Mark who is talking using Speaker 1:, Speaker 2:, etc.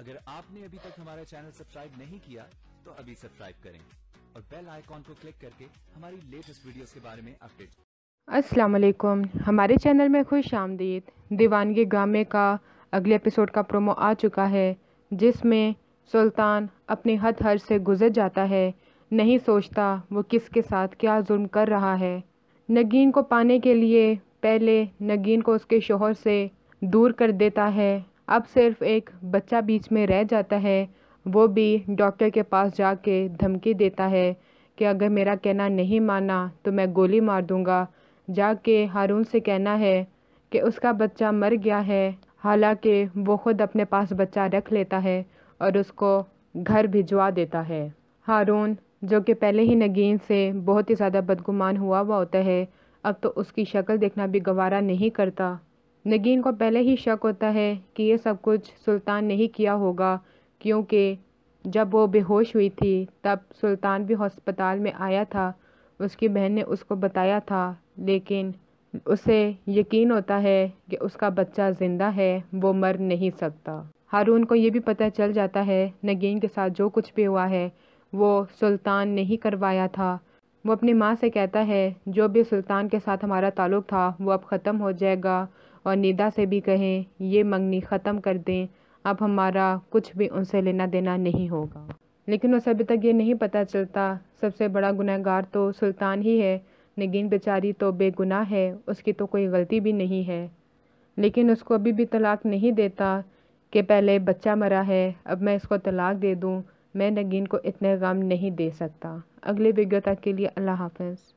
Speaker 1: اگر آپ نے ابھی تک ہمارا چینل سبسکرائب نہیں کیا تو ابھی سبسکرائب کریں اور بیل آئیکن کو کلک کر کے ہماری لیٹسٹ ویڈیوز کے بارے میں اپڈیٹ۔
Speaker 2: السلام علیکم، ہمارے چینل میں خوش آمدید۔ دیوانگی ڈرامے کا اگلے ایپیسوڈ کا پرومو آ چکا ہے، جس میں سلطان اپنی حد حد سے گزر جاتا ہے، نہیں سوچتا وہ کس کے ساتھ کیا ظلم کر رہا ہے۔ نگین کو پانے کے لیے پہلے نگین کو اس کے شوہر سے دور کر دیتا ہے، اب صرف ایک بچہ بیچ میں رہ جاتا ہے، وہ بھی ڈاکٹر کے پاس جا کے دھمکی دیتا ہے کہ اگر میرا کہنا نہیں مانا تو میں گولی مار دوں گا۔ جا کے ہارون سے کہنا ہے کہ اس کا بچہ مر گیا ہے، حالانکہ وہ خود اپنے پاس بچہ رکھ لیتا ہے اور اس کو گھر بھجوا دیتا ہے۔ ہارون جو کہ پہلے ہی نگین سے بہت ہی زیادہ بدگمان ہوا ہوتا ہے، اب تو اس کی شکل دیکھنا بھی گوارا نہیں کرتا۔ نگین کو پہلے ہی شک ہوتا ہے کہ یہ سب کچھ سلطان نے ہی کیا ہوگا، کیونکہ جب وہ بے ہوش ہوئی تھی تب سلطان بھی ہسپتال میں آیا تھا، اس کی بہن نے اس کو بتایا تھا، لیکن اسے یقین ہوتا ہے کہ اس کا بچہ زندہ ہے، وہ مر نہیں سکتا۔ ہارون کو یہ بھی پتہ چل جاتا ہے نگین کے ساتھ جو کچھ بھی ہوا ہے وہ سلطان نے ہی کروایا تھا۔ وہ اپنی ماں سے کہتا ہے جو بھی سلطان کے ساتھ ہمارا تعلق تھا وہ اب ختم ہو جائے گا، اور نیدا سے بھی کہیں یہ منگنی ختم کر دیں، اب ہمارا کچھ بھی ان سے لینا دینا نہیں ہوگا۔ لیکن اسے ابھی تک یہ نہیں پتہ چلتا سب سے بڑا گنہگار تو سلطان ہی ہے، نگین بیچاری تو بے گناہ ہے، اس کی تو کوئی غلطی بھی نہیں ہے، لیکن اس کو ابھی بھی طلاق نہیں دیتا کہ پہلے بچہ مرا ہے، اب میں اس کو طلاق دے دوں، میں نگین کو اتنے غم نہیں دے سکتا۔ اگلے ویڈیو تک کے لیے اللہ حافظ۔